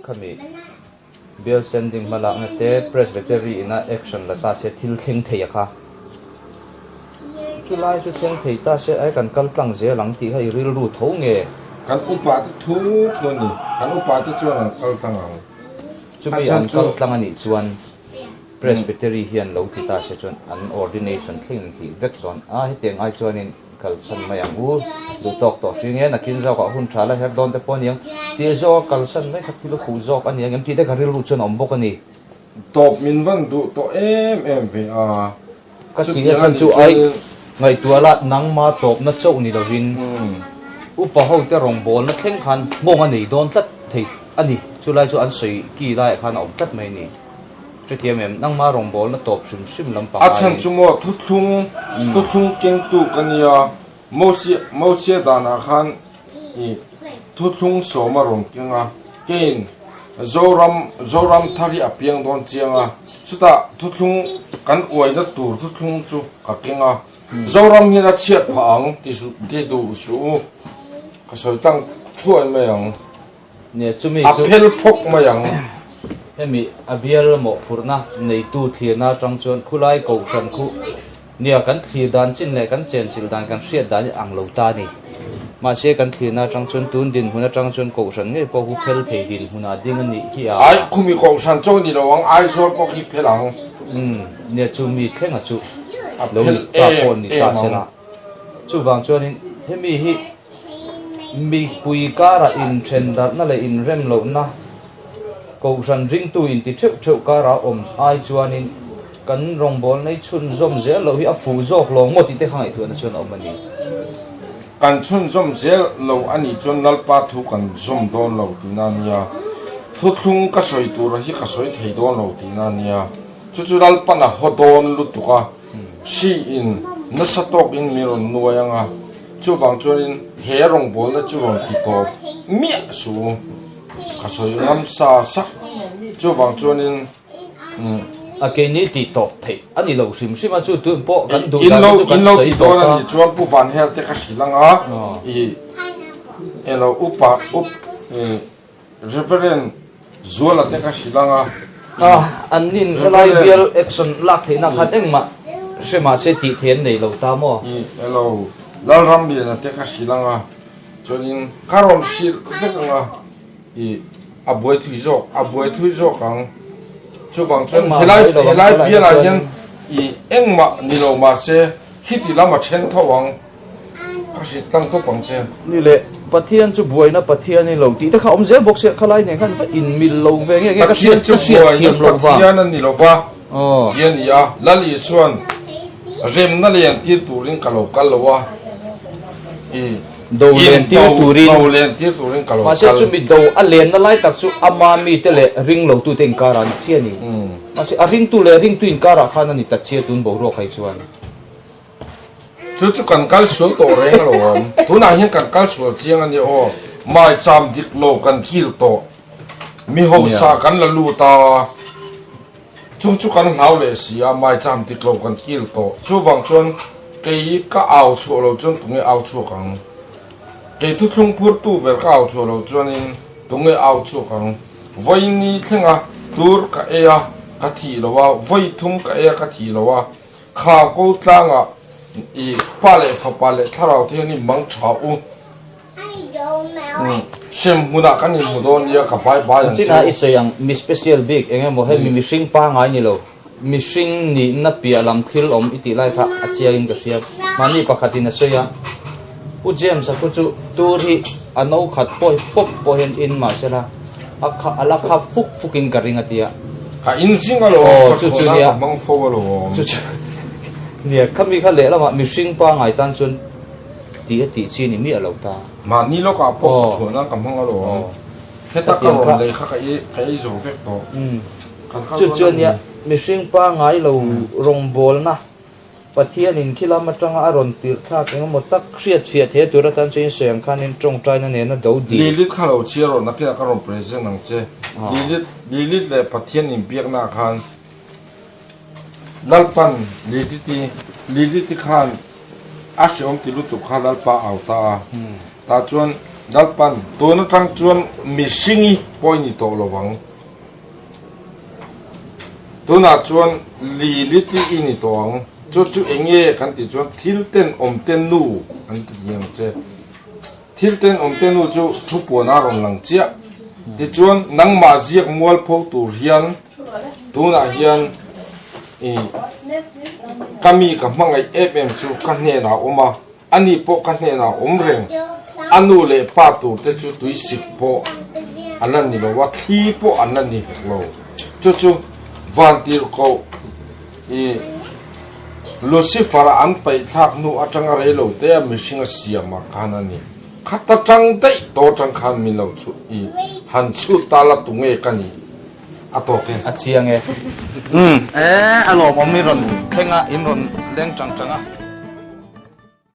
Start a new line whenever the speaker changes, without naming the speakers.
khami bill sending malak na te presbytery ina action la ta se thil theng thei kha chulai chu theng thei ta se ai kan kal tlang je lang ti hai ril ru tho nge
kan upa tu thu tu ni kan upa tu chuan kal tang ang
chu mi an kal tlang ani chuan presbytery hian lo ti ta se chuan an ordination thing ti vek don a he teng ai chuan in kal san mayang u du tok to ringe na kin za ka hun thala her don te pon yang ti zo kal san mai khat kilo khu zo ani yang ti te garil ru chuan om bok ani
top min van du to em ve a
ka ti san chu ai ngai tuala nang ma top na chau ni lovin upa ho te rong bol na thleng khan mong ani don tlat thei ani chulai chu an soi ki lai khan om tat mai ni tretiamem nang ma rong bol na top sim lam pa
achan chumo thuthung keng tu kania mosia dana khan i thuthung so ma rong kenga kein zoram thari apiang don chianga chuta thuthung kan oi na tur thuthung chu ka kenga zoram hi na chiat phang ti su ti du su ka soi tang chuai mai ang
ne chumi chu
apel phok mai ang
hemi abial mo phurna nei tu thina changchon khulai ko san khu nia kan thi dan chin le kan chen chil dan kan hriat dan ang lo ta ni ma se kan thina changchon tun din huna changchon ko san nge po hu phel thei din huna ding ani hi a
ai khumi ko san chon ni lawang ai sol ko ki phelang
nia chumi khenga chu lo ta pon ni ta sela chu wang chuan in hemi hi mi pui kara in thendar na le in rem lo na ko san ring tu in ti theu kara om ai chuanin kan rong bol nei chun zom ze lo hi a fu zok lo ngo ti te hangai tu na chuan om ani
kan chun zom zel lo ani chon nalpa thu kan zom don lo ti na nia thu thung ka soi tu ra hi ka soi thei don lo ti na nia chu chu dal pa na ho don lu tu ka shi in na sa tok in mi ron nuayanga chu bang chuan he rong bol na chu ron ti to mi su ka soi ram sa sak chu bang chuan
akeni ti top thei ani lo sim sima chu tu po kan du
in
dan
lo
chu kan sei
ti
to
to
ka
na ni chuan pu van her te ka silanga i elo upa reverend zola te ka silanga
anin lai bial action lak thei na khat eng ma sema se ti then nei lo ta mo
i elo lal ram bi na te ka silanga chuanin karon sil te ka i aboi thui zo kang chu bang chuan helai bial a yan i engma ni lo ma se hiti lama chen thawang ka si tang to pang chen
ni le pathian chu buai na pathian ni lo ti ta kha om je box se khalai ne khan fa in mil lo ve nge ka siat thiam lo wa
yan ni lo wa
oh
yan ya lali suan rem na lian ti turin kal lo wa i
do len ti
turin kal
ma se chu mi do a len na lai tak chu ama mi te le ring lo tu ten karan chiani ma se a ring tu le ring tu in kara khan ani ta chia tun bo ro khai chuan
chu kan kal sul to reng lo wan tu na hian kan kal sul chiang ani o mai cham dik lo kan kil to mi ho sa kan la lu ta chu kan hau le sia mai cham dik lo kan kil to chu wang chuan kei ka au chu lo chuan tunge au chu kang kei tu thung phur tu ber ka au chu lo chuan in tunge au chu kang voi ni thenga tur ka e a ka thi lo wa voi thum ka e ka thi lo wa kha ko tlanga i pale fa pale tharau the ni mang tha u sem huna kan ni mu don ya ka bai bai
china isayang mi special big enge mo he mi sing pa ngai ni lo mi sing ni na pi alam thil om iti lai kha achia in ka sia mani pakhatin a soya u jem sa ku chu turi anau khat pop po hen in ma sela akha ala kha fukin ka ringa tia
ka in singa lo
chu nia
mang fo lo
chu nia khami kha le lama mi sing pa ngai tan chun ti chi ni mi alo ta
ma ni lo ka po chu na kam hang lo heta ka ro le kha ka i zo vek to
chu nia mi sing pa ngai lo rong bol na pathian in khila ma tanga aron tir kha eng mo tak hriat the tura tan chen seng khan in tong trai na ne na do di
lilit kha lo chi ro na ka ro present nang che lilit le pathian in biak na khan lalpan lilit khan asyom ti lu tu kha lalpa auta ta chuan ดัลปันตัวนั้นทั้งจวนมีสิ่งปอยนี่โตระวังตัวน่าจวนลีลิตีอินี่ตัวงจู่เองเย่กันที่จวนทิลเต้นอมเต้นนูอันที่ยังเจทิลเต้นอมเต้นนูจู่ทุบปวนอารมณ์หลังเจ้าที่จวนนังมาเจียกมัวพกตัวเฮียนตัวน่าเฮียนกามีกับมังไอจู่กันเนี่ยนะอมมาอันนี้พกกันเนี่ยนะอมเร่งอันนู้นเลยป้าตัวแต่จู่ตัวสิบพออันนั้นนี่แบบว่าที่พออันนั้นนี่เราจู่วันที่เขาลูซิฟาร์อันไปทักนูอาจังอะไรเราแต่ไม่ชิงเสียมาขนาดนี้ขัดจังได้โตจังขันมีเราชุหันชุดตาละตุงเอกันนี่อะตัวกัน
อาเชียงเออารมณ์มันมีรอนเข่งอ่ะอินรอนเล่งจังอ่ะ